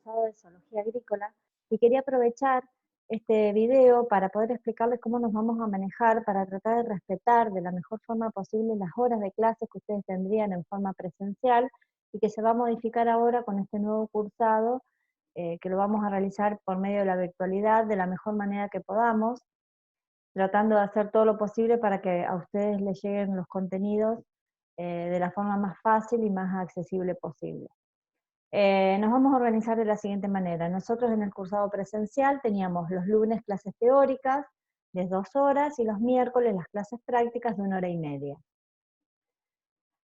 cursado de Zoología Agrícola y quería aprovechar este video para poder explicarles cómo nos vamos a manejar para tratar de respetar de la mejor forma posible las horas de clases que ustedes tendrían en forma presencial y que se va a modificar ahora con este nuevo cursado, que lo vamos a realizar por medio de la virtualidad de la mejor manera que podamos, tratando de hacer todo lo posible para que a ustedes les lleguen los contenidos de la forma más fácil y más accesible posible. Nos vamos a organizar de la siguiente manera. Nosotros en el cursado presencial teníamos los lunes clases teóricas de 2 horas y los miércoles las clases prácticas de 1 hora y media.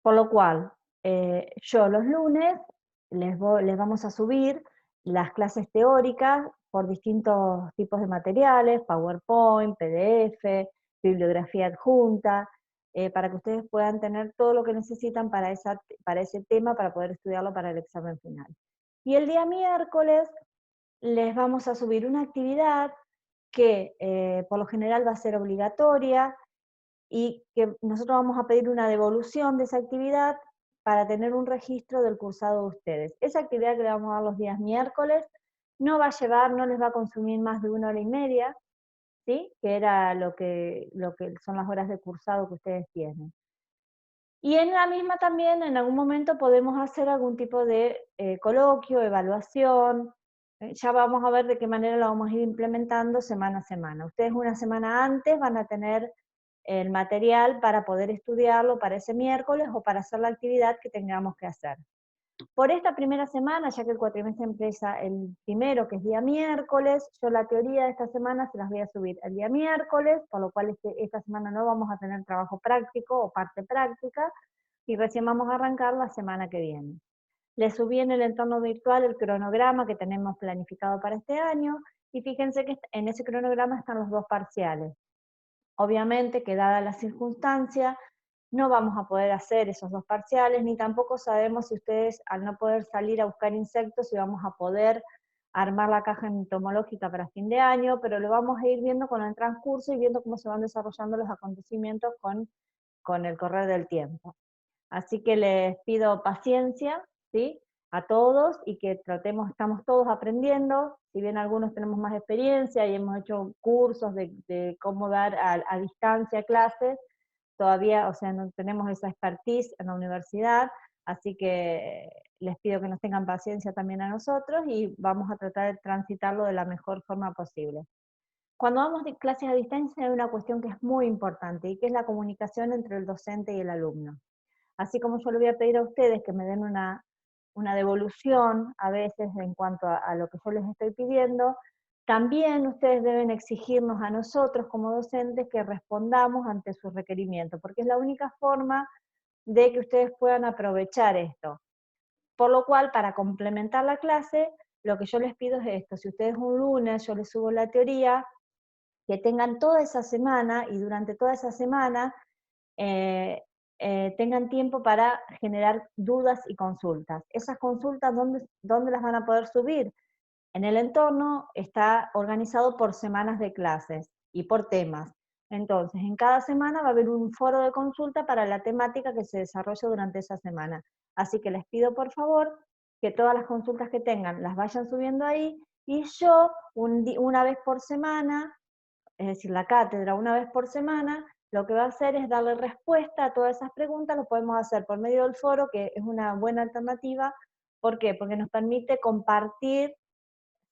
Por lo cual, yo los lunes les vamos a subir las clases teóricas por distintos tipos de materiales, PowerPoint, PDF, bibliografía adjunta, para que ustedes puedan tener todo lo que necesitan para ese tema, para poder estudiarlo para el examen final. Y el día miércoles les vamos a subir una actividad que por lo general va a ser obligatoria, y que nosotros vamos a pedir una devolución de esa actividad para tener un registro del cursado de ustedes. Esa actividad que le vamos a dar los días miércoles no va a llevar, no les va a consumir más de 1 hora y media, ¿sí? Que era lo que son las horas de cursado que ustedes tienen. Y en la misma también, en algún momento podemos hacer algún tipo de coloquio, evaluación, ya vamos a ver de qué manera lo vamos a ir implementando semana a semana. Ustedes una semana antes van a tener el material para poder estudiarlo para ese miércoles o para hacer la actividad que tengamos que hacer. Por esta primera semana, ya que el cuatrimestre empieza el primero, que es día miércoles, yo la teoría de esta semana se las voy a subir el día miércoles, por lo cual esta semana no vamos a tener trabajo práctico o parte práctica, y recién vamos a arrancar la semana que viene. Les subí en el entorno virtual el cronograma que tenemos planificado para este año, y fíjense que en ese cronograma están los 2 parciales. Obviamente que dada la circunstancia, no vamos a poder hacer esos 2 parciales, ni tampoco sabemos si ustedes, al no poder salir a buscar insectos, si vamos a poder armar la caja entomológica para fin de año, pero lo vamos a ir viendo con el transcurso y viendo cómo se van desarrollando los acontecimientos con el correr del tiempo. Así que les pido paciencia, ¿sí? A todos, y que estamos todos aprendiendo, si bien algunos tenemos más experiencia y hemos hecho cursos de cómo dar a distancia clases, todavía, o sea, no tenemos esa expertise en la universidad, así que les pido que nos tengan paciencia también a nosotros y vamos a tratar de transitarlo de la mejor forma posible. Cuando damos clases a distancia hay una cuestión que es muy importante y que es la comunicación entre el docente y el alumno. Así como yo le voy a pedir a ustedes que me den una devolución a veces en cuanto a lo que yo les estoy pidiendo, también ustedes deben exigirnos a nosotros como docentes que respondamos ante sus requerimientos, porque es la única forma de que ustedes puedan aprovechar esto. Por lo cual, para complementar la clase, lo que yo les pido es esto: si ustedes un lunes yo les subo la teoría, que tengan toda esa semana, y durante toda esa semana eh, tengan tiempo para generar dudas y consultas. Esas consultas, ¿dónde las van a poder subir? En el entorno está organizado por semanas de clases y por temas. Entonces, en cada semana va a haber un foro de consulta para la temática que se desarrolla durante esa semana. Así que les pido por favor que todas las consultas que tengan las vayan subiendo ahí, y yo una vez por semana, es decir, la cátedra una vez por semana, lo que va a hacer es darle respuesta a todas esas preguntas. Lo podemos hacer por medio del foro, que es una buena alternativa. ¿Por qué? Porque nos permite compartir,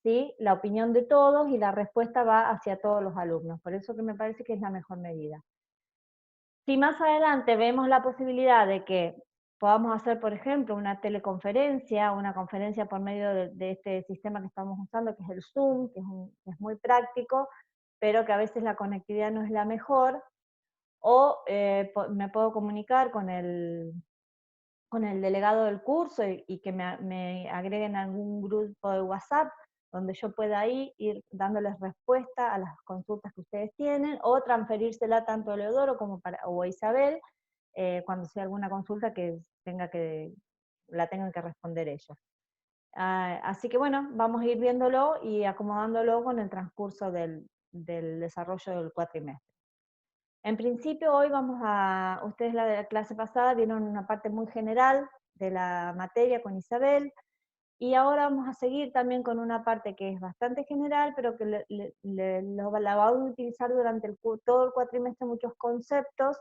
¿sí?, la opinión de todos, y la respuesta va hacia todos los alumnos. Por eso que me parece que es la mejor medida. Si más adelante vemos la posibilidad de que podamos hacer, por ejemplo, una teleconferencia, una conferencia por medio de este sistema que estamos usando, que es el Zoom, que es muy práctico, pero que a veces la conectividad no es la mejor, o me puedo comunicar con el delegado del curso y que me agreguen a algún grupo de WhatsApp donde yo pueda ahí ir dándoles respuesta a las consultas que ustedes tienen, o transferírsela tanto a Leodoro o a Isabel, cuando sea alguna consulta que la tengan que responder ellos. Así que bueno, vamos a ir viéndolo y acomodándolo con el transcurso del desarrollo del cuatrimestre. En principio hoy ustedes la de la clase pasada vieron una parte muy general de la materia con Isabel. Y ahora vamos a seguir también con una parte que es bastante general, pero que la va a utilizar durante todo el cuatrimestre muchos conceptos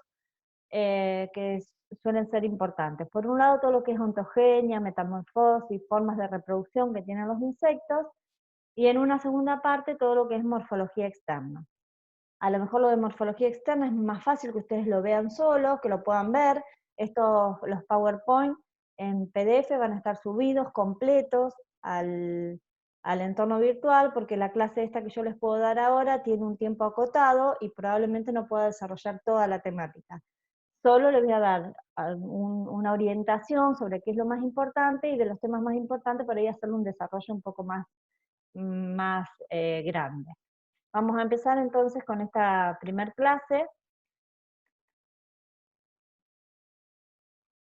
que suelen ser importantes. Por un lado, todo lo que es ontogenia, metamorfosis, formas de reproducción que tienen los insectos, y en una segunda parte todo lo que es morfología externa. A lo mejor lo de morfología externa es más fácil que ustedes lo vean solos, que lo puedan ver. Los PowerPoint en PDF van a estar subidos completos al entorno virtual, porque la clase esta que yo les puedo dar ahora tiene un tiempo acotado y probablemente no pueda desarrollar toda la temática. Solo les voy a dar una orientación sobre qué es lo más importante y de los temas más importantes para ir a hacer un desarrollo un poco más grande. Vamos a empezar entonces con esta primer clase,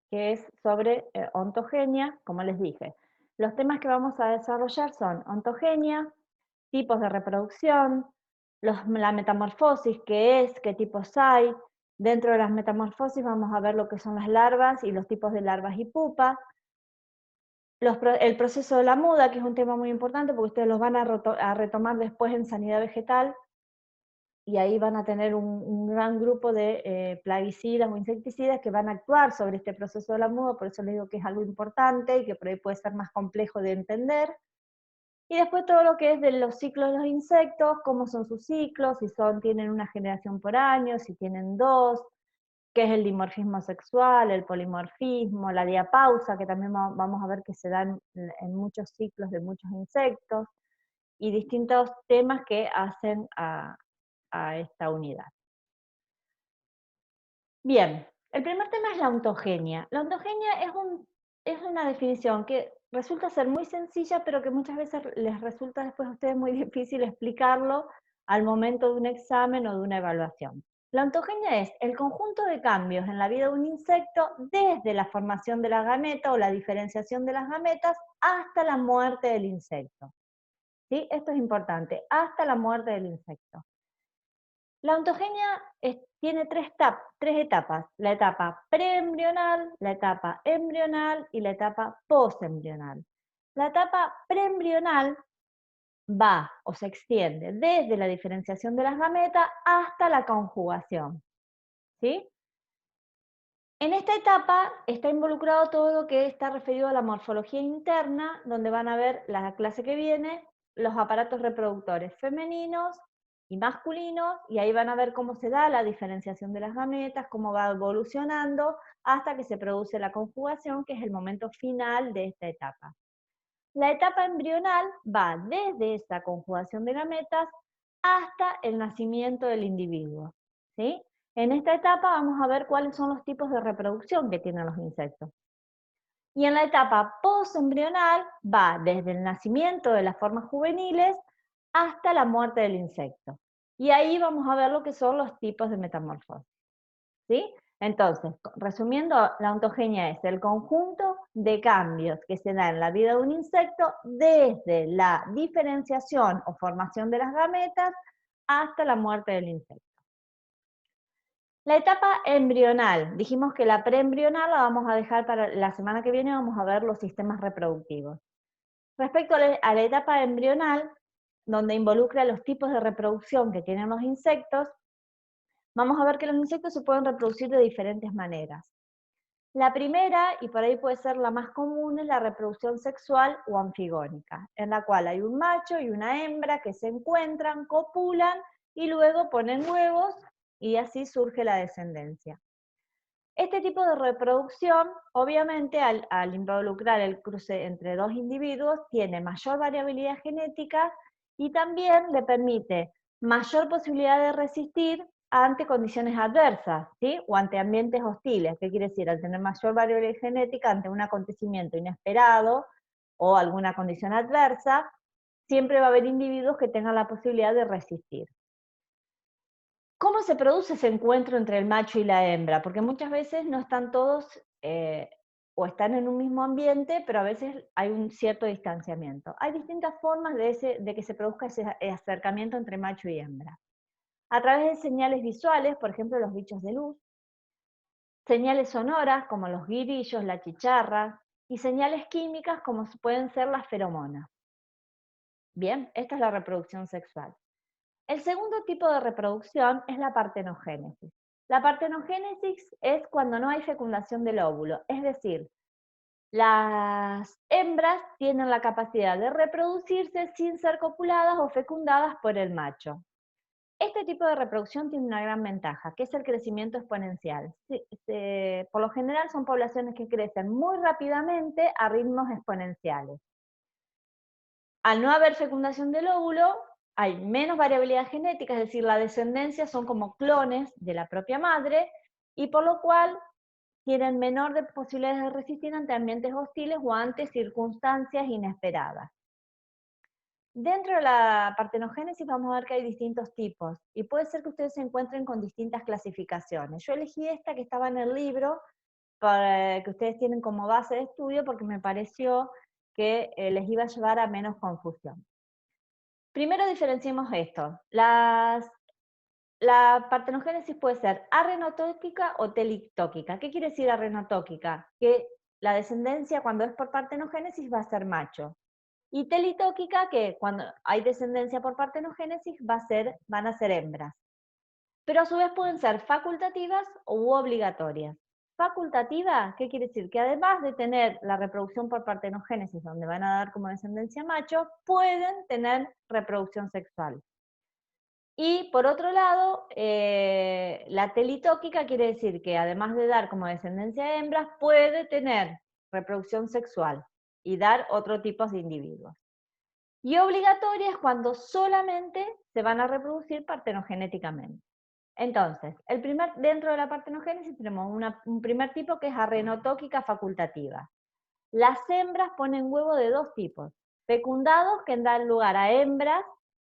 que es sobre ontogenia, como les dije. Los temas que vamos a desarrollar son ontogenia, tipos de reproducción, la metamorfosis, qué es, qué tipos hay. Dentro de las metamorfosis vamos a ver lo que son las larvas y los tipos de larvas y pupas. El proceso de la muda, que es un tema muy importante porque ustedes los van a retomar después en sanidad vegetal, y ahí van a tener un gran grupo de plaguicidas o insecticidas que van a actuar sobre este proceso de la muda, por eso les digo que es algo importante y que por ahí puede ser más complejo de entender. Y después todo lo que es de los ciclos de los insectos, cómo son sus ciclos, si tienen una generación por año, si tienen dos, qué es el dimorfismo sexual, el polimorfismo, la diapausa, que también vamos a ver que se dan en muchos ciclos de muchos insectos, y distintos temas que hacen a esta unidad. Bien, el primer tema es la ontogenia. La ontogenia es una definición que resulta ser muy sencilla, pero que muchas veces les resulta después a ustedes muy difícil explicarlo al momento de un examen o de una evaluación. La ontogenia es el conjunto de cambios en la vida de un insecto desde la formación de la gameta o la diferenciación de las gametas hasta la muerte del insecto. ¿Sí? Esto es importante, hasta la muerte del insecto. La ontogenia tiene tres etapas, la etapa preembrional, la etapa embrional y la etapa postembrional. La etapa preembrional va o se extiende desde la diferenciación de las gametas hasta la conjugación. ¿Sí? En esta etapa está involucrado todo lo que está referido a la morfología interna, donde van a ver la clase que viene, los aparatos reproductores femeninos y masculinos, y ahí van a ver cómo se da la diferenciación de las gametas, cómo va evolucionando, hasta que se produce la conjugación, que es el momento final de esta etapa. La etapa embrional va desde esa conjugación de gametas hasta el nacimiento del individuo. ¿Sí? En esta etapa vamos a ver cuáles son los tipos de reproducción que tienen los insectos. Y en la etapa postembrional va desde el nacimiento de las formas juveniles hasta la muerte del insecto. Y ahí vamos a ver lo que son los tipos de metamorfosis. ¿Sí? Entonces, resumiendo, la ontogenia es el conjunto de cambios que se da en la vida de un insecto desde la diferenciación o formación de las gametas hasta la muerte del insecto. La etapa embrional, dijimos que la preembrional la vamos a dejar para la semana que viene, vamos a ver los sistemas reproductivos. Respecto a la etapa embrional, donde involucra los tipos de reproducción que tienen los insectos, vamos a ver que los insectos se pueden reproducir de diferentes maneras. La primera, y por ahí puede ser la más común, es la reproducción sexual o anfigónica, en la cual hay un macho y una hembra que se encuentran, copulan y luego ponen huevos y así surge la descendencia. Este tipo de reproducción, obviamente, al involucrar el cruce entre dos individuos, tiene mayor variabilidad genética y también le permite mayor posibilidad de resistir ante condiciones adversas, ¿sí? O ante ambientes hostiles. ¿Qué quiere decir? Al tener mayor variabilidad genética ante un acontecimiento inesperado o alguna condición adversa, siempre va a haber individuos que tengan la posibilidad de resistir. ¿Cómo se produce ese encuentro entre el macho y la hembra? Porque muchas veces no están todos o están en un mismo ambiente, pero a veces hay un cierto distanciamiento. Hay distintas formas de que se produzca ese acercamiento entre macho y hembra. A través de señales visuales, por ejemplo, los bichos de luz, señales sonoras como los guirillos, la chicharra, y señales químicas como pueden ser las feromonas. Bien, esta es la reproducción sexual. El segundo tipo de reproducción es la partenogénesis. La partenogénesis es cuando no hay fecundación del óvulo, es decir, las hembras tienen la capacidad de reproducirse sin ser copuladas o fecundadas por el macho. Este tipo de reproducción tiene una gran ventaja, que es el crecimiento exponencial. Por lo general son poblaciones que crecen muy rápidamente a ritmos exponenciales. Al no haber fecundación del óvulo, hay menos variabilidad genética, es decir, la descendencia son como clones de la propia madre, y por lo cual tienen menor de posibilidades de resistir ante ambientes hostiles o ante circunstancias inesperadas. Dentro de la partenogénesis vamos a ver que hay distintos tipos, y puede ser que ustedes se encuentren con distintas clasificaciones. Yo elegí esta que estaba en el libro, para que ustedes tienen como base de estudio, porque me pareció que les iba a llevar a menos confusión. Primero diferenciemos esto. La partenogénesis puede ser arrenotóquica o telitóquica. ¿Qué quiere decir arrenotóquica? Que la descendencia cuando es por partenogénesis va a ser macho. Y telitóquica, que cuando hay descendencia por partenogénesis van a ser hembras. Pero a su vez pueden ser facultativas u obligatorias. Facultativa, ¿qué quiere decir? Que además de tener la reproducción por partenogénesis, donde van a dar como descendencia macho, pueden tener reproducción sexual. Y por otro lado, la telitóquica quiere decir que además de dar como descendencia hembras, puede tener reproducción sexual y dar otro tipo de individuos. Y obligatoria es cuando solamente se van a reproducir partenogenéticamente. Entonces, dentro de la partenogénesis tenemos un primer tipo que es arrenotóquica facultativa. Las hembras ponen huevo de dos tipos, fecundados que dan lugar a hembras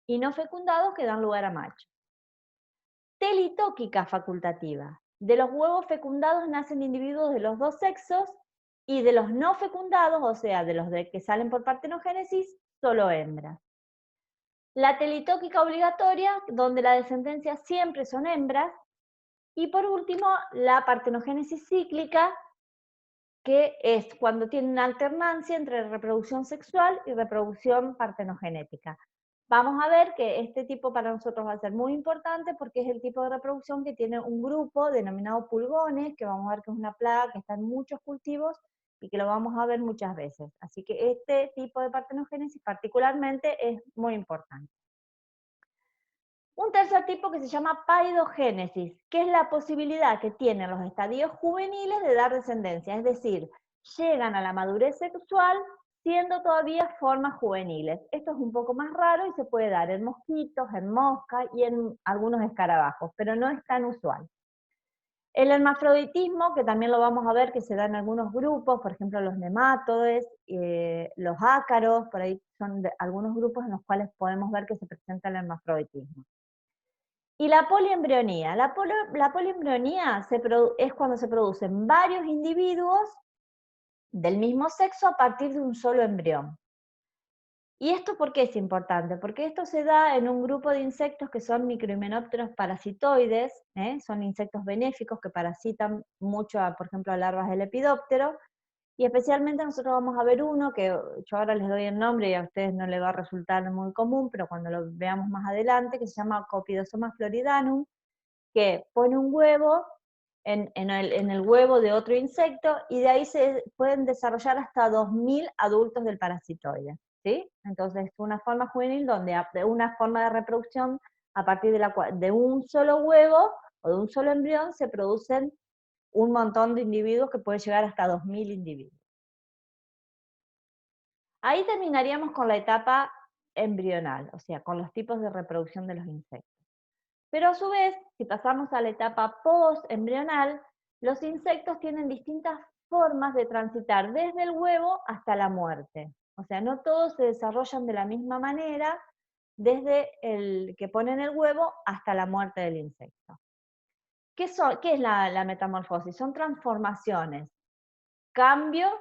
y no fecundados que dan lugar a machos. Telitóquica facultativa. De los huevos fecundados nacen individuos de los dos sexos y de los no fecundados, o sea, de los que salen por partenogénesis, solo hembras. La telitóquica obligatoria, donde la descendencia siempre son hembras. Y por último, la partenogénesis cíclica, que es cuando tiene una alternancia entre reproducción sexual y reproducción partenogenética. Vamos a ver que este tipo para nosotros va a ser muy importante porque es el tipo de reproducción que tiene un grupo denominado pulgones, que vamos a ver que es una plaga que está en muchos cultivos y que lo vamos a ver muchas veces. Así que este tipo de partenogénesis particularmente es muy importante. Un tercer tipo que se llama paidogénesis, que es la posibilidad que tienen los estadios juveniles de dar descendencia, es decir, llegan a la madurez sexual siendo todavía formas juveniles. Esto es un poco más raro y se puede dar en mosquitos, en moscas y en algunos escarabajos, pero no es tan usual. El hermafroditismo, que también lo vamos a ver que se da en algunos grupos, por ejemplo los nemátodes, los ácaros, por ahí son algunos grupos en los cuales podemos ver que se presenta el hermafroditismo. Y la poliembrionía. La poliembrionía es cuando se producen varios individuos del mismo sexo a partir de un solo embrión. ¿Y esto por qué es importante? Porque esto se da en un grupo de insectos que son microhimenópteros parasitoides, son insectos benéficos que parasitan mucho, por ejemplo, a larvas del lepidóptero, y especialmente nosotros vamos a ver uno que yo ahora les doy el nombre y a ustedes no les va a resultar muy común, pero cuando lo veamos más adelante, que se llama Copidosoma floridanum, que pone un huevo en el huevo de otro insecto y de ahí se pueden desarrollar hasta 2000 adultos del parasitoide. ¿Sí? Entonces es una forma juvenil donde de una forma de reproducción a partir de un solo huevo o de un solo embrión se producen un montón de individuos que puede llegar hasta 2000 individuos. Ahí terminaríamos con la etapa embrional, o sea, con los tipos de reproducción de los insectos. Pero a su vez, si pasamos a la etapa post-embrional, los insectos tienen distintas formas de transitar desde el huevo hasta la muerte. O sea, no todos se desarrollan de la misma manera desde el que ponen el huevo hasta la muerte del insecto. ¿Qué es la metamorfosis? Son transformaciones, cambios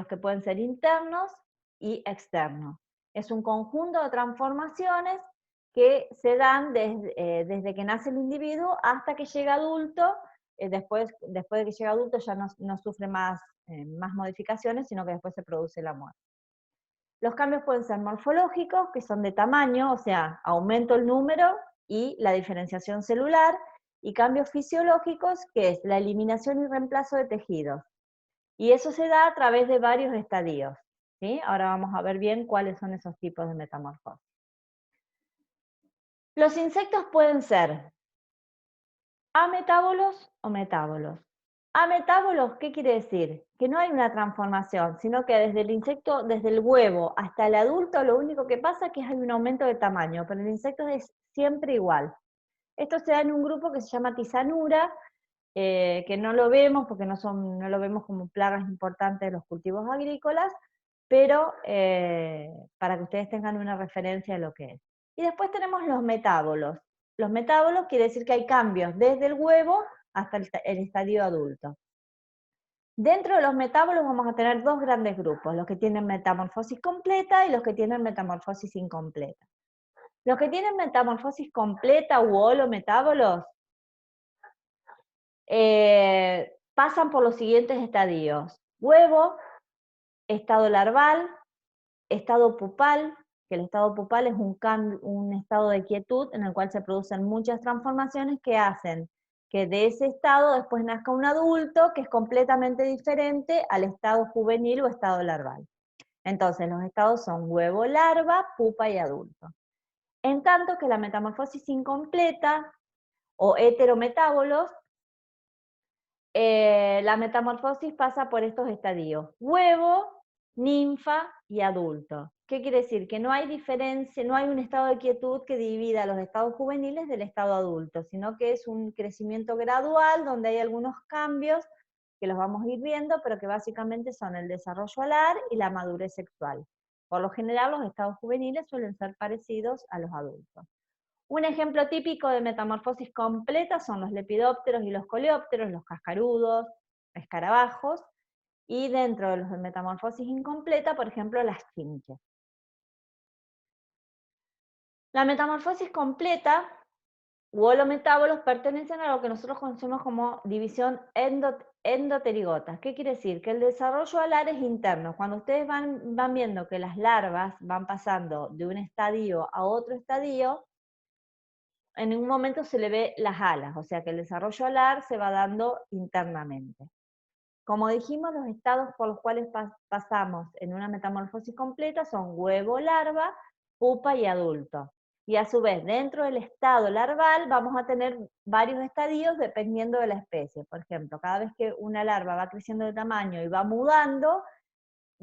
que pueden ser internos y externos. Es un conjunto de transformaciones que se dan desde que nace el individuo hasta que llega adulto. Después de que llega adulto ya no sufre más más modificaciones, sino que después se produce la muerte. Los cambios pueden ser morfológicos, que son de tamaño, o sea, aumento el número y la diferenciación celular, y cambios fisiológicos, que es la eliminación y reemplazo de tejidos. Y eso se da a través de varios estadios, ¿sí? Ahora vamos a ver bien cuáles son esos tipos de metamorfosis. Los insectos pueden ser ametábolos o metábolos. Ametábolos, ¿qué quiere decir? Que no hay una transformación, sino que desde el insecto, desde el huevo hasta el adulto, lo único que pasa es que hay un aumento de tamaño, pero el insecto es siempre igual. Esto se da en un grupo que se llama Tisanura, que no lo vemos porque no lo vemos como plagas importantes de los cultivos agrícolas, pero para que ustedes tengan una referencia de lo que es. Y después tenemos los metábolos. Los metábolos quiere decir que hay cambios desde el huevo hasta el estadio adulto. Dentro de los metábolos vamos a tener dos grandes grupos, los que tienen metamorfosis completa y los que tienen metamorfosis incompleta. Los que tienen metamorfosis completa u holometábolos pasan por los siguientes estadios: huevo, estado larval, estado pupal, que el estado pupal es un estado de quietud en el cual se producen muchas transformaciones que hacen que de ese estado después nazca un adulto que es completamente diferente al estado juvenil o estado larval. Entonces los estados son huevo, larva, pupa y adulto. En tanto que la metamorfosis incompleta o heterometábolos, la metamorfosis pasa por estos estadios: huevo, ninfa y adulto. ¿Qué quiere decir? Que no hay diferencia, no hay un estado de quietud que divida los estados juveniles del estado adulto, sino que es un crecimiento gradual donde hay algunos cambios que los vamos a ir viendo, pero que básicamente son el desarrollo alar y la madurez sexual. Por lo general, los estados juveniles suelen ser parecidos a los adultos. Un ejemplo típico de metamorfosis completa son los lepidópteros y los coleópteros, los cascarudos, escarabajos, y dentro de los de metamorfosis incompleta, por ejemplo, las chinches. La metamorfosis completa u holometábolos pertenecen a lo que nosotros conocemos como división endoterigota. ¿Qué quiere decir? Que el desarrollo alar es interno. Cuando ustedes van viendo que las larvas van pasando de un estadio a otro estadio, en un momento se le ve las alas, o sea que el desarrollo alar se va dando internamente. Como dijimos, los estados por los cuales pasamos en una metamorfosis completa son huevo, larva, pupa y adulto. Y a su vez, dentro del estado larval vamos a tener varios estadios dependiendo de la especie. Por ejemplo, cada vez que una larva va creciendo de tamaño y va mudando,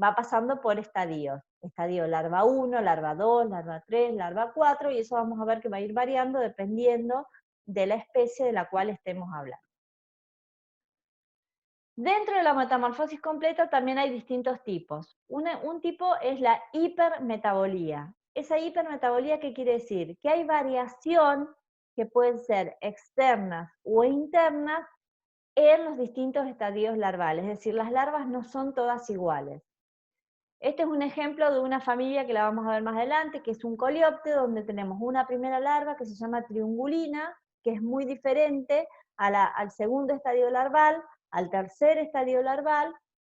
va pasando por estadios. Estadio larva 1, larva 2, larva 3, larva 4, y eso vamos a ver que va a ir variando dependiendo de la especie de la cual estemos hablando. Dentro de la metamorfosis completa también hay distintos tipos. Un tipo es la hipermetabolía. Esa hipermetabolía, ¿qué quiere decir? Que hay variación que pueden ser externas o internas en los distintos estadios larvales, es decir, las larvas no son todas iguales. Este es un ejemplo de una familia que la vamos a ver más adelante, que es un coleóptero, donde tenemos una primera larva que se llama triungulina, que es muy diferente al segundo estadio larval, al tercer estadio larval,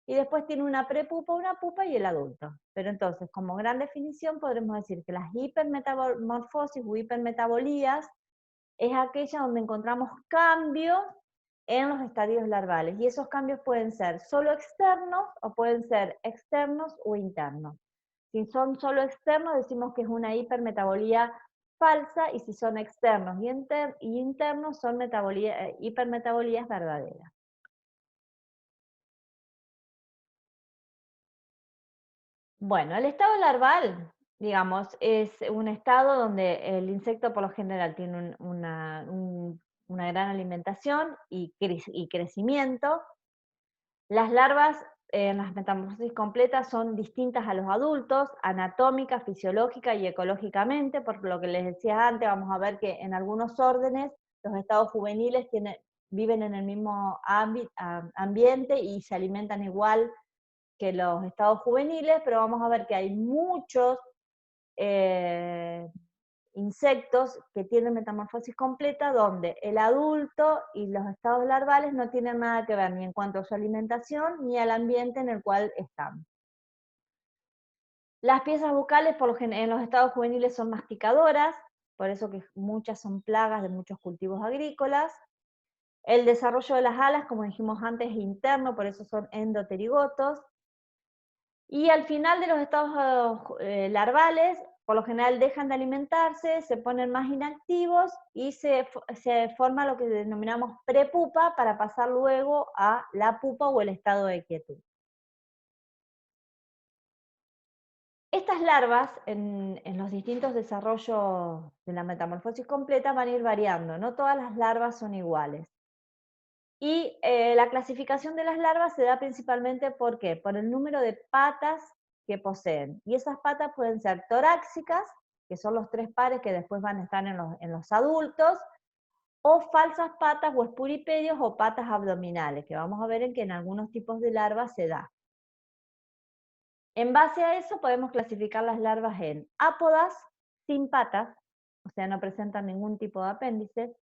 y después tiene una prepupa, una pupa y el adulto. Pero entonces, como gran definición, podremos decir que las hipermetamorfosis o hipermetabolías es aquella donde encontramos cambios en los estadios larvales, y esos cambios pueden ser solo externos o pueden ser externos o internos. Si son solo externos decimos que es una hipermetabolía falsa, y si son externos y internos son hipermetabolías verdaderas. Bueno, el estado larval, digamos, es un estado donde el insecto por lo general tiene una gran alimentación y crecimiento. Las larvas en las metamorfosis completas son distintas a los adultos, anatómica, fisiológica y ecológicamente, por lo que les decía antes, vamos a ver que en algunos órdenes los estados juveniles viven en el mismo ambiente y se alimentan igual que los estados juveniles, pero vamos a ver que hay muchos insectos que tienen metamorfosis completa, donde el adulto y los estados larvales no tienen nada que ver ni en cuanto a su alimentación ni al ambiente en el cual están. Las piezas bucales en los estados juveniles son masticadoras, por eso que muchas son plagas de muchos cultivos agrícolas. El desarrollo de las alas, como dijimos antes, es interno, por eso son endoterigotos. Y al final de los estados larvales, por lo general dejan de alimentarse, se ponen más inactivos y se forma lo que denominamos prepupa para pasar luego a la pupa o el estado de quietud. Estas larvas, en los distintos desarrollos de la metamorfosis completa, van a ir variando, no todas las larvas son iguales. Y la clasificación de las larvas se da principalmente ¿por qué? Por el número de patas que poseen. Y esas patas pueden ser torácicas, que son los 3 pares que después van a estar en los adultos, o falsas patas o espuripedios o patas abdominales, que vamos a ver en que en algunos tipos de larvas se da. En base a eso podemos clasificar las larvas en ápodas, sin patas, o sea, no presentan ningún tipo de apéndice,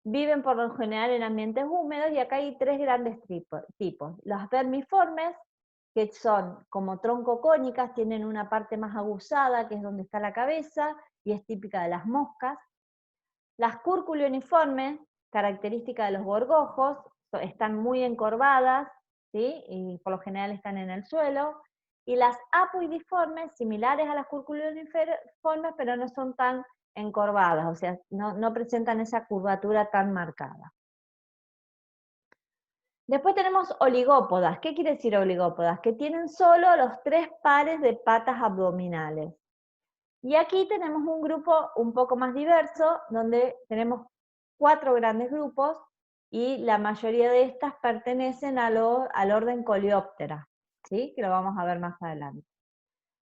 viven por lo general en ambientes húmedos y acá hay 3 grandes tipos. Las vermiformes, que son como troncocónicas, tienen una parte más aguzada, que es donde está la cabeza, y es típica de las moscas. Las cúrculo-uniformes, característica de los gorgojos, están muy encorvadas, ¿sí? Y por lo general están en el suelo. Y las apoidiformes, similares a las cúrculo-uniformes, pero no son tan encorvadas, o sea, no presentan esa curvatura tan marcada. Después tenemos oligópodas. ¿Qué quiere decir oligópodas? Que tienen solo los 3 pares de patas abdominales. Y aquí tenemos un grupo un poco más diverso, donde tenemos 4 grandes grupos, y la mayoría de estas pertenecen al orden Coleoptera, ¿sí? Que lo vamos a ver más adelante.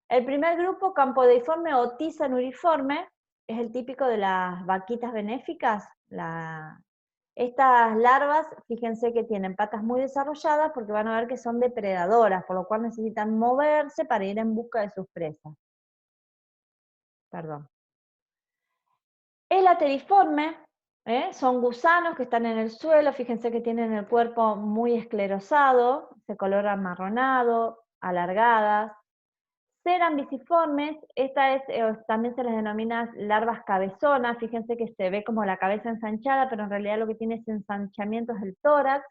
El primer grupo, Campodeiforme o Tisanuriforme, es el típico de las vaquitas benéficas. Estas larvas, fíjense que tienen patas muy desarrolladas porque van a ver que son depredadoras, por lo cual necesitan moverse para ir en busca de sus presas. Perdón. El ateriforme, son gusanos que están en el suelo, fíjense que tienen el cuerpo muy esclerosado, de color amarronado, alargadas. Cerambiciformes, también se les denomina larvas cabezonas, fíjense que se ve como la cabeza ensanchada, pero en realidad lo que tiene ese ensanchamiento es el tórax.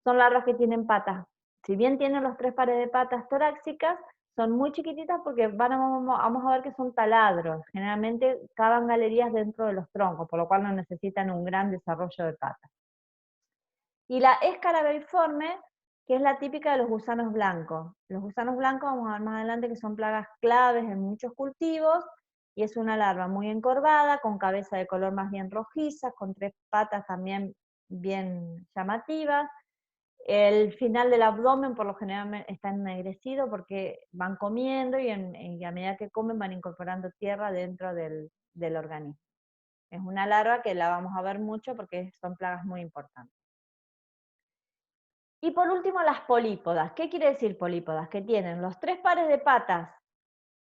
Son larvas que tienen patas. Si bien tienen los 3 pares de patas torácicas, son muy chiquititas porque vamos a ver que son taladros. Generalmente cavan galerías dentro de los troncos, por lo cual no necesitan un gran desarrollo de patas. Y la escarabeiforme, que es la típica de los gusanos blancos. Los gusanos blancos, vamos a ver más adelante, que son plagas claves en muchos cultivos, y es una larva muy encorvada, con cabeza de color más bien rojiza, con 3 patas también bien llamativas. El final del abdomen por lo general está ennegrecido porque van comiendo y a medida que comen van incorporando tierra dentro del organismo. Es una larva que la vamos a ver mucho porque son plagas muy importantes. Y por último, las polípodas. ¿Qué quiere decir polípodas? Que tienen los 3 pares de patas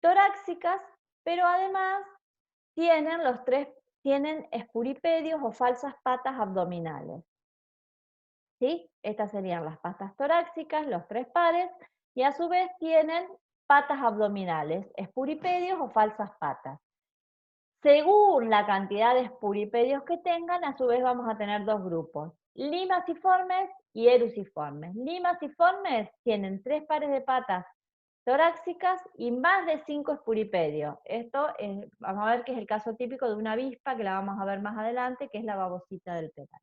torácicas, pero además tienen espuripedios o falsas patas abdominales. ¿Sí? Estas serían las patas torácicas, los 3 pares, y a su vez tienen patas abdominales, espuripedios o falsas patas. Según la cantidad de espuripedios que tengan, a su vez vamos a tener 2 grupos, limaciformes y eruciformes. Limaciformes tienen 3 pares de patas torácicas y más de 5 espuripedios. Esto vamos a ver que es el caso típico de una avispa, que la vamos a ver más adelante, que es la babosita del pétalo.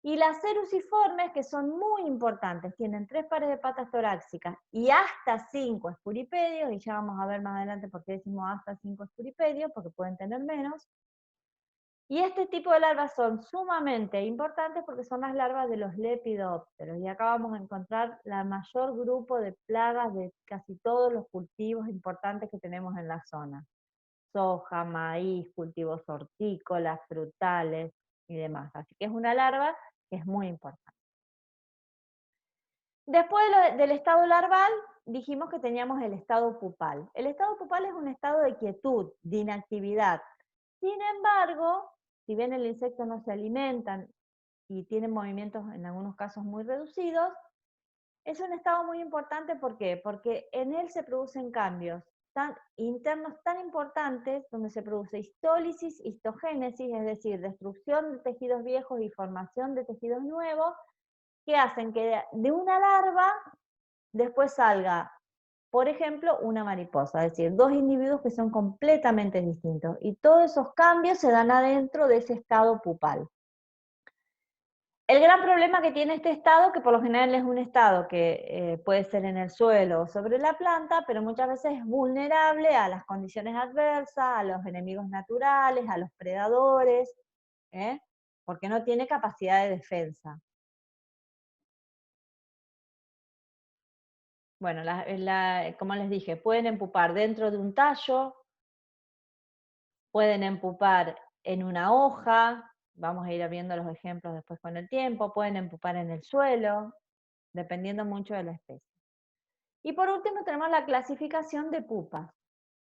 Y las eruciformes, que son muy importantes, tienen 3 pares de patas torácicas y hasta 5 espuripedios, y ya vamos a ver más adelante por qué decimos hasta 5 espuripedios, porque pueden tener menos. Y este tipo de larvas son sumamente importantes porque son las larvas de los lepidópteros, y acá vamos a encontrar la mayor grupo de plagas de casi todos los cultivos importantes que tenemos en la zona. Soja, maíz, cultivos hortícolas, frutales y demás. Así que es una larva que es muy importante. Después del estado larval, dijimos que teníamos el estado pupal. El estado pupal es un estado de quietud, de inactividad. Sin embargo, si bien el insecto no se alimentan y tienen movimientos en algunos casos muy reducidos, es un estado muy importante. ¿Por qué? Porque en él se producen cambios internos tan importantes, donde se produce histólisis, histogénesis, es decir, destrucción de tejidos viejos y formación de tejidos nuevos, que hacen que de una larva después salga, por ejemplo, una mariposa, es decir, dos individuos que son completamente distintos. Y todos esos cambios se dan adentro de ese estado pupal. El gran problema que tiene este estado, que por lo general es un estado que puede ser en el suelo o sobre la planta, pero muchas veces es vulnerable a las condiciones adversas, a los enemigos naturales, a los predadores, porque no tiene capacidad de defensa. Bueno, como les dije, pueden empupar dentro de un tallo, pueden empupar en una hoja, vamos a ir viendo los ejemplos después con el tiempo, pueden empupar en el suelo, dependiendo mucho de la especie. Y por último tenemos la clasificación de pupas,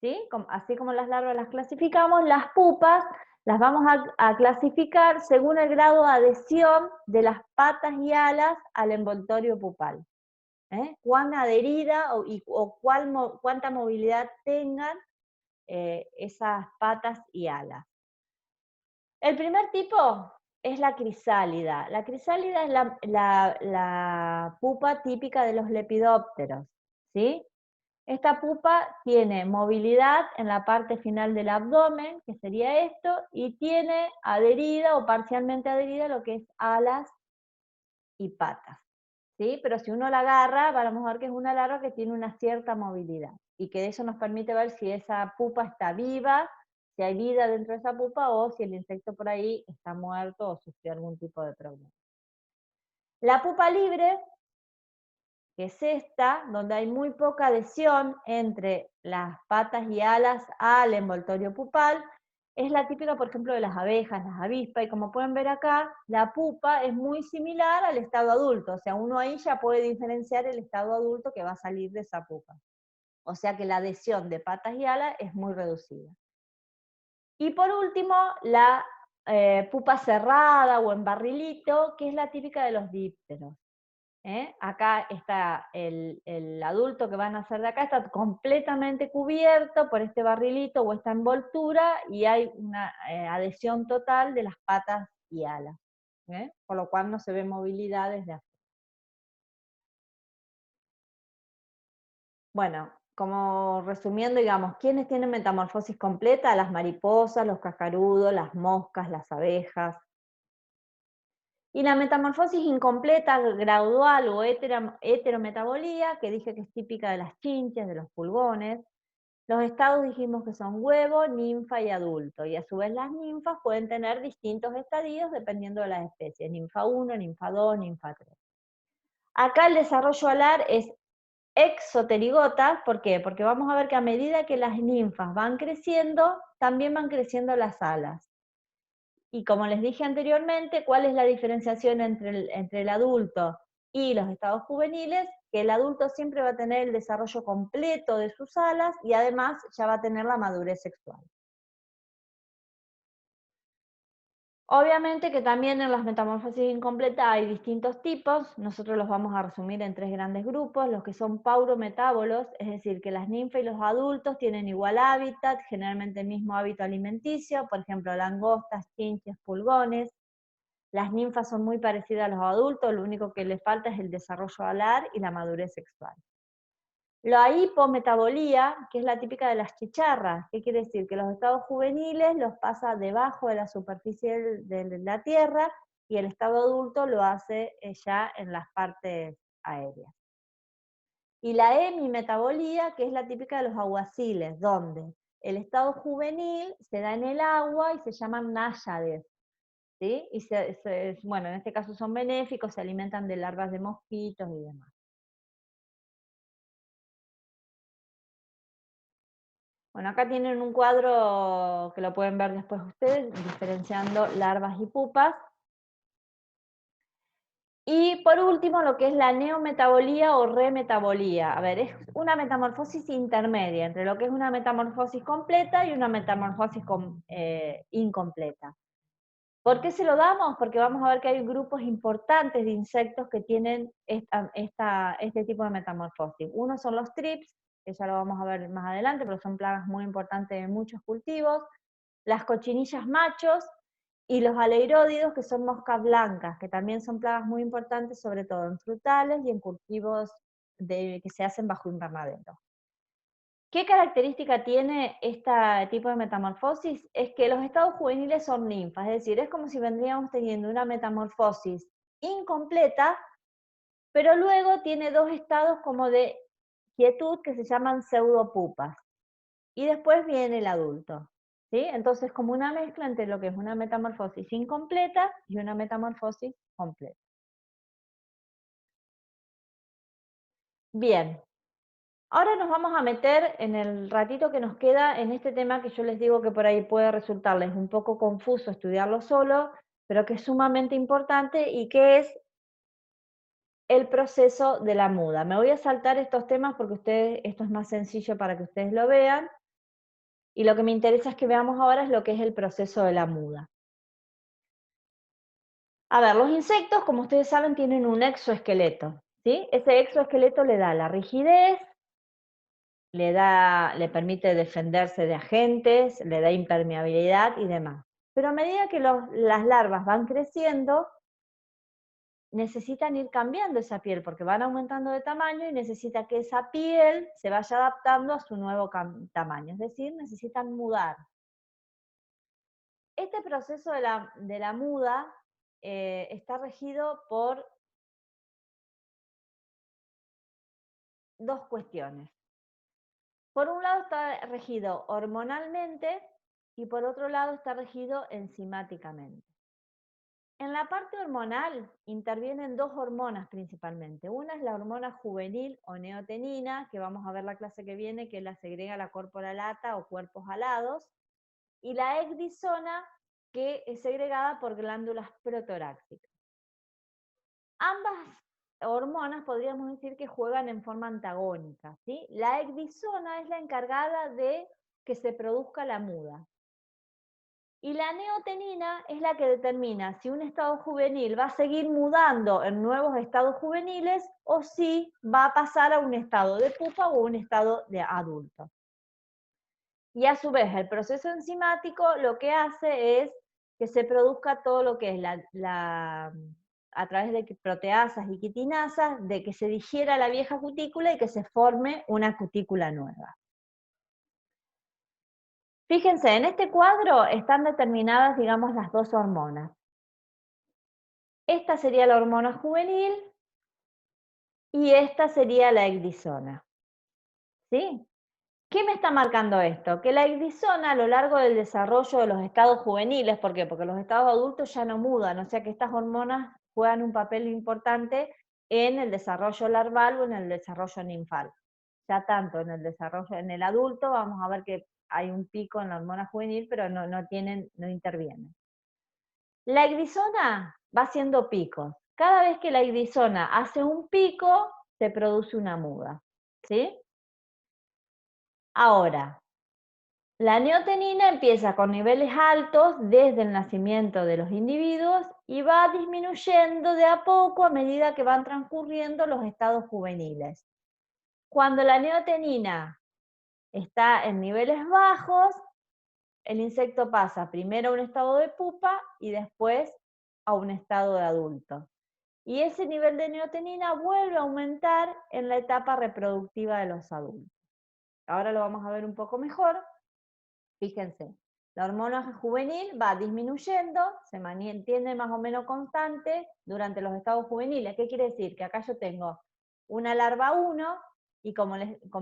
¿sí? Así como las larvas las clasificamos, las pupas las vamos a clasificar según el grado de adhesión de las patas y alas al envoltorio pupal. Cuán adherida cuánta movilidad tengan esas patas y alas. El primer tipo es la crisálida. La crisálida es la pupa típica de los lepidópteros, ¿sí? Esta pupa tiene movilidad en la parte final del abdomen, que sería esto, y tiene adherida o parcialmente adherida lo que es alas y patas, ¿sí? Pero si uno la agarra, vamos a ver que es una larva que tiene una cierta movilidad, y que eso nos permite ver si esa pupa está viva, si hay vida dentro de esa pupa, o si el insecto por ahí está muerto o sufrió algún tipo de problema. La pupa libre, que es esta, donde hay muy poca adhesión entre las patas y alas al envoltorio pupal, es la típica, por ejemplo, de las abejas, las avispas, y como pueden ver acá, la pupa es muy similar al estado adulto, o sea, uno ahí ya puede diferenciar el estado adulto que va a salir de esa pupa. O sea que la adhesión de patas y alas es muy reducida. Y por último, la pupa cerrada o en barrilito, que es la típica de los dípteros. Acá está el adulto que van a hacer de acá, está completamente cubierto por este barrilito o esta envoltura, y hay una adhesión total de las patas y alas, por lo cual no se ve movilidad desde afuera. Bueno, como resumiendo, digamos, ¿quiénes tienen metamorfosis completa? Las mariposas, los cascarudos, las moscas, las abejas. Y la metamorfosis incompleta, gradual o heterometabolía, que dije que es típica de las chinches, de los pulgones. Los estados dijimos que son huevo, ninfa y adulto, y a su vez las ninfas pueden tener distintos estadios dependiendo de las especies, ninfa 1, ninfa 2, ninfa 3. Acá el desarrollo alar es exoterigotas, ¿por qué? Porque vamos a ver que a medida que las ninfas van creciendo, también van creciendo las alas. Y como les dije anteriormente, ¿cuál es la diferenciación entre el adulto y los estados juveniles? Que el adulto siempre va a tener el desarrollo completo de sus alas y además ya va a tener la madurez sexual. Obviamente que también en las metamorfosis incompletas hay distintos tipos, nosotros los vamos a resumir en tres grandes grupos: los que son paurometábolos, es decir, que las ninfas y los adultos tienen igual hábitat, generalmente el mismo hábito alimenticio, por ejemplo, langostas, chinches, pulgones. Las ninfas son muy parecidas a los adultos, lo único que les falta es el desarrollo alar y la madurez sexual. La hipometabolía, que es la típica de las chicharras, ¿qué quiere decir? Que los estados juveniles los pasa debajo de la superficie de la tierra, y el estado adulto lo hace ya en las partes aéreas. Y la hemimetabolía, que es la típica de los aguaciles, donde el estado juvenil se da en el agua y se llaman náyades. ¿Sí? Y bueno, en este caso son benéficos, se alimentan de larvas de mosquitos y demás. Bueno, acá tienen un cuadro que lo pueden ver después ustedes, diferenciando larvas y pupas. Y por último, lo que es la neometabolía o remetabolía. A ver, es una metamorfosis intermedia entre lo que es una metamorfosis completa y una metamorfosis incompleta. ¿Por qué se lo damos? Porque vamos a ver que hay grupos importantes de insectos que tienen este tipo de metamorfosis. Uno son los thrips, que ya lo vamos a ver más adelante, pero son plagas muy importantes en muchos cultivos. Las cochinillas machos, y los aleiródidos, que son moscas blancas, que también son plagas muy importantes, sobre todo en frutales y en cultivos que se hacen bajo invernadero. ¿Qué característica tiene este tipo de metamorfosis? Es que los estados juveniles son ninfas, es decir, es como si vendríamos teniendo una metamorfosis incompleta, pero luego tiene dos estados como de quietud que se llaman pseudopupas. Y después viene el adulto. ¿Sí? Entonces, como una mezcla entre lo que es una metamorfosis incompleta y una metamorfosis completa. Bien, ahora nos vamos a meter en el ratito que nos queda en este tema que yo les digo que por ahí puede resultarles un poco confuso estudiarlo solo, pero que es sumamente importante y que es el proceso de la muda. Me voy a saltar estos temas porque esto es más sencillo para que ustedes lo vean, y lo que me interesa es que veamos ahora es lo que es el proceso de la muda. A ver, los insectos, como ustedes saben, tienen un exoesqueleto, ¿sí? Ese exoesqueleto le da la rigidez, le permite defenderse de agentes, le da impermeabilidad y demás. Pero a medida que las larvas van creciendo, necesitan ir cambiando esa piel porque van aumentando de tamaño y necesita que esa piel se vaya adaptando a su nuevo tamaño, es decir, necesitan mudar. Este proceso de la muda está regido por dos cuestiones. Por un lado está regido hormonalmente y por otro lado está regido enzimáticamente. En la parte hormonal intervienen dos hormonas principalmente. Una es la hormona juvenil o neotenina, que vamos a ver la clase que viene, que la segrega la córpora lata o cuerpos alados, y la ecdisona, que es segregada por glándulas protorácticas. Ambas hormonas podríamos decir que juegan en forma antagónica, ¿sí? La ecdisona es la encargada de que se produzca la muda. Y la neotenina es la que determina si un estado juvenil va a seguir mudando en nuevos estados juveniles o si va a pasar a un estado de pupa o un estado de adulto. Y a su vez, el proceso enzimático lo que hace es que se produzca todo lo que es a través de proteasas y quitinasas, de que se digiera la vieja cutícula y que se forme una cutícula nueva. Fíjense, en este cuadro están determinadas, digamos, las dos hormonas. Esta sería la hormona juvenil y esta sería la ecdisona. ¿Sí? ¿Qué me está marcando esto? Que la ecdisona a lo largo del desarrollo de los estados juveniles, ¿por qué? Porque los estados adultos ya no mudan, o sea que estas hormonas juegan un papel importante en el desarrollo larval o en el desarrollo ninfal. Ya tanto en el desarrollo, en el adulto, vamos a ver que hay un pico en la hormona juvenil, pero no interviene. La ecdisona va haciendo picos. Cada vez que la ecdisona hace un pico, se produce una muda. ¿Sí? Ahora, la neotenina empieza con niveles altos desde el nacimiento de los individuos y va disminuyendo de a poco a medida que van transcurriendo los estados juveniles. Cuando la neotenina está en niveles bajos, el insecto pasa primero a un estado de pupa y después a un estado de adulto. Y ese nivel de neotenina vuelve a aumentar en la etapa reproductiva de los adultos. Ahora lo vamos a ver un poco mejor. Fíjense, la hormona juvenil va disminuyendo, se mantiene más o menos constante durante los estados juveniles. ¿Qué quiere decir? Que acá yo tengo una larva 1 y como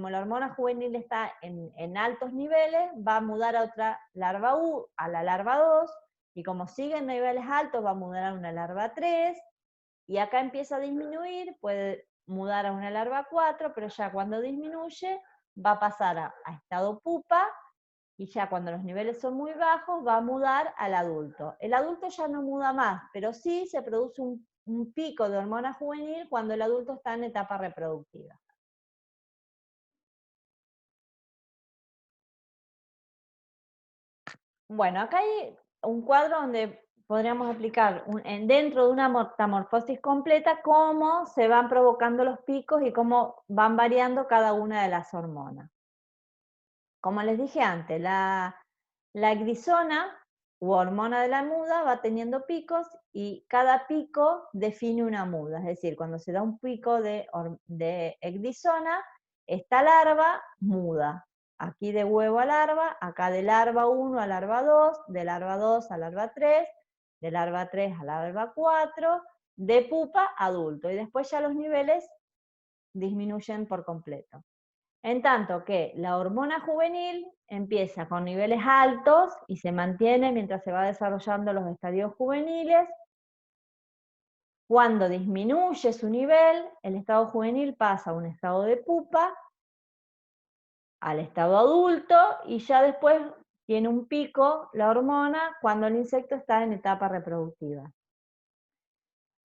la hormona juvenil está en altos niveles, va a mudar a otra larva a la larva 2, y como sigue en niveles altos, va a mudar a una larva 3, y acá empieza a disminuir, puede mudar a una larva 4, pero ya cuando disminuye, va a pasar a estado pupa, y ya cuando los niveles son muy bajos va a mudar al adulto. El adulto ya no muda más, pero sí se produce un un pico de hormona juvenil cuando el adulto está en etapa reproductiva. Bueno, acá hay un cuadro donde podríamos explicar dentro de una metamorfosis completa cómo se van provocando los picos y cómo van variando cada una de las hormonas. Como les dije antes, la ecdisona u hormona de la muda va teniendo picos y cada pico define una muda. Es decir, cuando se da un pico de ecdisona, esta larva muda. Aquí de huevo a larva, acá de larva 1 a larva 2, de larva 2 a larva 3, de larva 3 a larva 4, de pupa a adulto. Y después ya los niveles disminuyen por completo. En tanto que la hormona juvenil empieza con niveles altos y se mantiene mientras se va desarrollando los estadios juveniles. Cuando disminuye su nivel, el estado juvenil pasa a un estado de pupa, al estado adulto, y ya después tiene un pico la hormona cuando el insecto está en etapa reproductiva.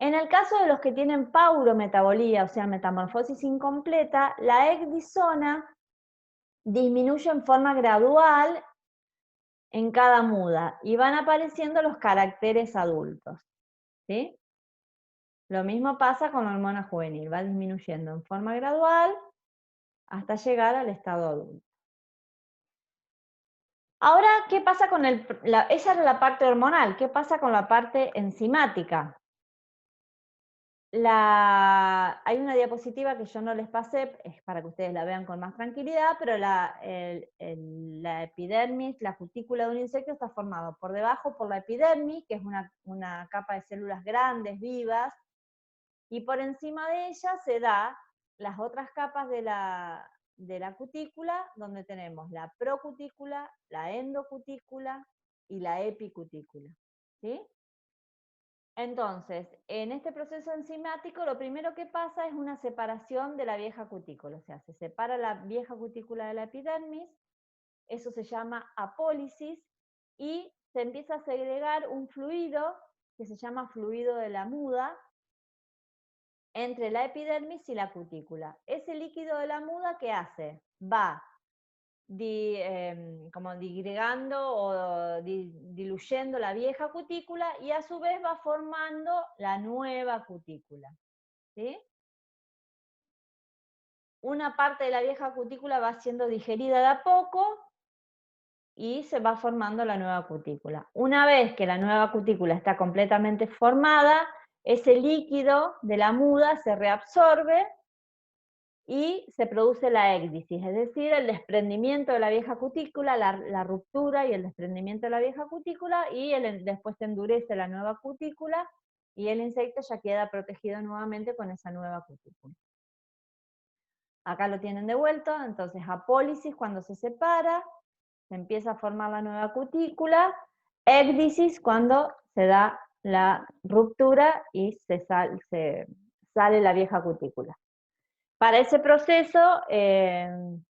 En el caso de los que tienen paurometabolía, o sea, metamorfosis incompleta, la ecdisona disminuye en forma gradual en cada muda y van apareciendo los caracteres adultos, ¿sí? Lo mismo pasa con la hormona juvenil, va disminuyendo en forma gradual hasta llegar al estado adulto. Ahora, ¿qué pasa con esa era la parte hormonal? ¿Qué pasa con la parte enzimática? Hay una diapositiva que yo no les pasé, es para que ustedes la vean con más tranquilidad, pero la epidermis, la cutícula de un insecto está formada por debajo por la epidermis, que es una capa de células grandes, vivas, y por encima de ella se da las otras capas de la cutícula, donde tenemos la procutícula, la endocutícula y la epicutícula, ¿sí? Entonces, en este proceso enzimático, lo primero que pasa es una separación de la vieja cutícula, o sea, se separa la vieja cutícula de la epidermis, eso se llama apólisis, y se empieza a segregar un fluido que se llama fluido de la muda entre la epidermis y la cutícula. Ese líquido de la muda, ¿qué hace? Va como digregando o diluyendo la vieja cutícula y a su vez va formando la nueva cutícula, ¿sí? Una parte de la vieja cutícula va siendo digerida de a poco y se va formando la nueva cutícula. Una vez que la nueva cutícula está completamente formada, ese líquido de la muda se reabsorbe y se produce la ecdisis, es decir, el desprendimiento de la vieja cutícula, la ruptura y el desprendimiento de la vieja cutícula, y después se endurece la nueva cutícula, y el insecto ya queda protegido nuevamente con esa nueva cutícula. Acá lo tienen de vuelta, entonces apólisis cuando se separa, se empieza a formar la nueva cutícula, ecdisis cuando se da la ruptura y sale la vieja cutícula. Para ese proceso, el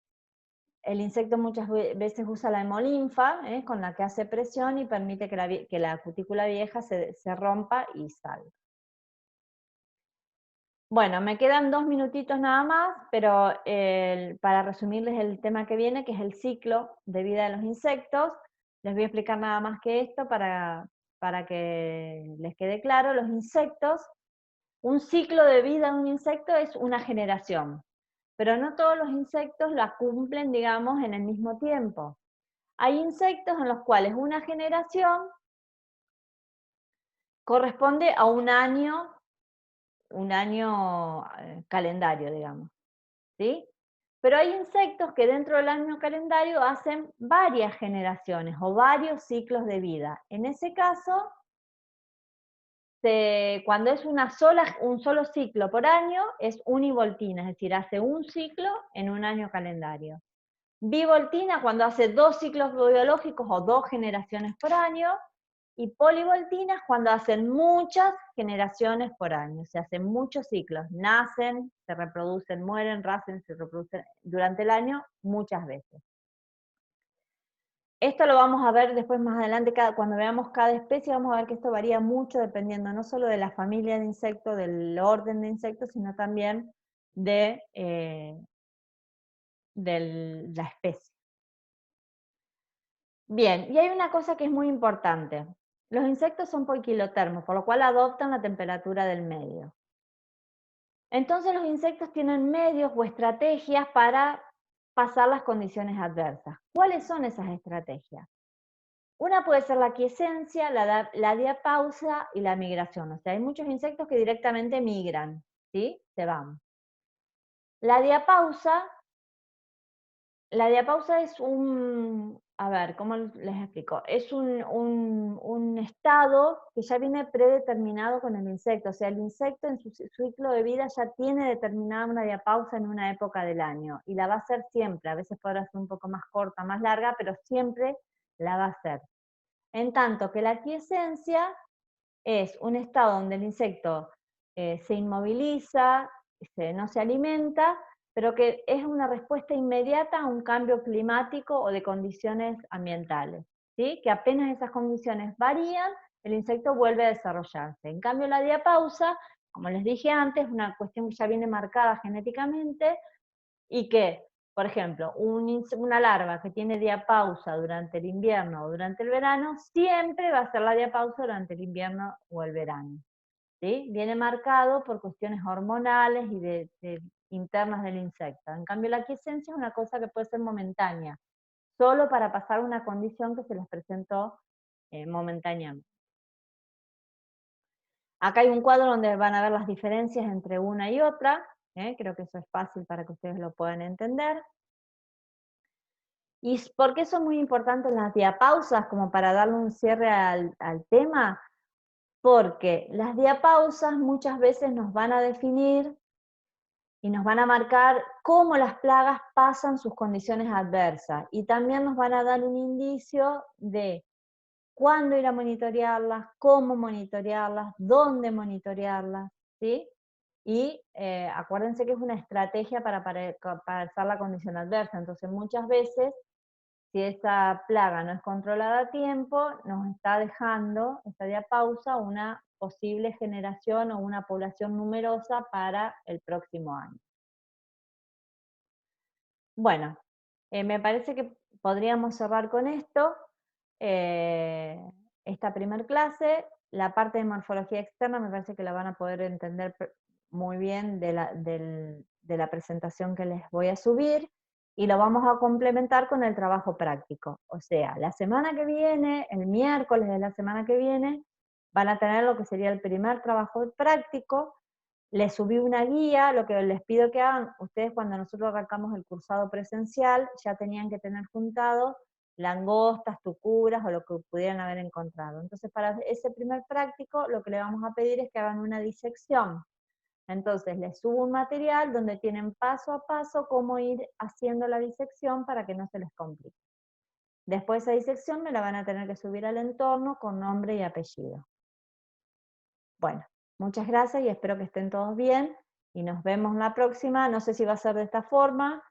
insecto muchas veces usa la hemolinfa, con la que hace presión y permite que la cutícula vieja se rompa y salga. Bueno, me quedan 2 minutitos nada más, pero para resumirles el tema que viene, que es el ciclo de vida de los insectos, les voy a explicar nada más que esto para que les quede claro. Los insectos, un ciclo de vida de un insecto es una generación. Pero no todos los insectos la cumplen, digamos, en el mismo tiempo. Hay insectos en los cuales una generación corresponde a un año calendario, digamos, ¿sí? Pero hay insectos que dentro del año calendario hacen varias generaciones o varios ciclos de vida. En ese caso, cuando es un solo ciclo por año, es univoltina, es decir, hace un ciclo en un año calendario. Bivoltina cuando hace 2 ciclos biológicos o 2 generaciones por año, y polivoltinas cuando hacen muchas generaciones por año, se hacen muchos ciclos, nacen, se reproducen, mueren, nacen, se reproducen durante el año muchas veces. Esto lo vamos a ver después más adelante, cuando veamos cada especie, vamos a ver que esto varía mucho dependiendo no solo de la familia de insectos, del orden de insectos, sino también de la especie. Bien, y hay una cosa que es muy importante. Los insectos son poiquilotermos, por lo cual adoptan la temperatura del medio. Entonces los insectos tienen medios o estrategias para pasar las condiciones adversas. ¿Cuáles son esas estrategias? Una puede ser la quiescencia, la diapausa y la migración. O sea, hay muchos insectos que directamente migran, ¿sí? Se van. La diapausa es a ver, ¿cómo les explico? Es un estado que ya viene predeterminado con el insecto, o sea, el insecto en su ciclo de vida ya tiene determinada una diapausa en una época del año, y la va a hacer siempre, a veces podrá ser un poco más corta, más larga, pero siempre la va a hacer. En tanto que la quiescencia es un estado donde el insecto se inmoviliza, no se alimenta, pero que es una respuesta inmediata a un cambio climático o de condiciones ambientales, ¿sí? Que apenas esas condiciones varían, el insecto vuelve a desarrollarse. En cambio, la diapausa, como les dije antes, es una cuestión que ya viene marcada genéticamente y que, por ejemplo, una larva que tiene diapausa durante el invierno o durante el verano, siempre va a ser la diapausa durante el invierno o el verano. ¿Sí? Viene marcado por cuestiones hormonales y internas del insecto. En cambio, la quiescencia es una cosa que puede ser momentánea, solo para pasar una condición que se les presentó momentáneamente. Acá hay un cuadro donde van a ver las diferencias entre una y otra, creo que eso es fácil para que ustedes lo puedan entender. ¿Y por qué son muy importantes las diapausas como para darle un cierre al tema? Porque las diapausas muchas veces nos van a definir y nos van a marcar cómo las plagas pasan sus condiciones adversas, y también nos van a dar un indicio de cuándo ir a monitorearlas, cómo monitorearlas, dónde monitorearlas, ¿sí? Y acuérdense que es una estrategia para pasar la condición adversa, entonces muchas veces si esa plaga no es controlada a tiempo, nos está dejando, esta diapausa, una posible generación o una población numerosa para el próximo año. Bueno, me parece que podríamos cerrar con esto, esta primer clase. La parte de morfología externa me parece que la van a poder entender muy bien de la presentación que les voy a subir, y lo vamos a complementar con el trabajo práctico. O sea, la semana que viene, el miércoles de la semana que viene, van a tener lo que sería el primer trabajo práctico. Les subí una guía, lo que les pido que hagan, ustedes cuando nosotros arrancamos el cursado presencial, ya tenían que tener juntado langostas, tucuras o lo que pudieran haber encontrado. Entonces, para ese primer práctico, lo que le vamos a pedir es que hagan una disección. Entonces, les subo un material donde tienen paso a paso cómo ir haciendo la disección para que no se les complique. Después de esa disección me la van a tener que subir al entorno con nombre y apellido. Bueno, muchas gracias y espero que estén todos bien, y nos vemos la próxima. No sé si va a ser de esta forma,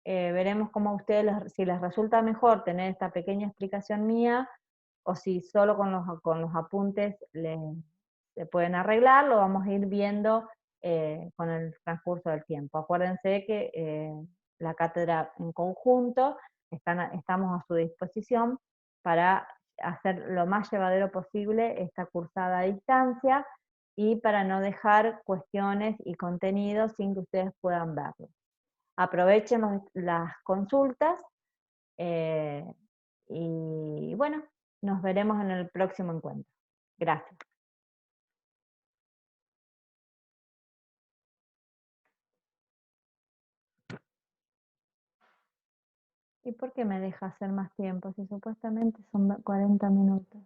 veremos cómo a ustedes, si les resulta mejor tener esta pequeña explicación mía, o si solo con los apuntes se pueden arreglar, lo vamos a ir viendo con el transcurso del tiempo. Acuérdense que la cátedra en conjunto, estamos a su disposición para hacer lo más llevadero posible esta cursada a distancia, y para no dejar cuestiones y contenidos sin que ustedes puedan verlo. Aprovechen las consultas eh, y bueno, nos veremos en el próximo encuentro. Gracias. ¿Y por qué me deja hacer más tiempo si supuestamente son 40 minutos?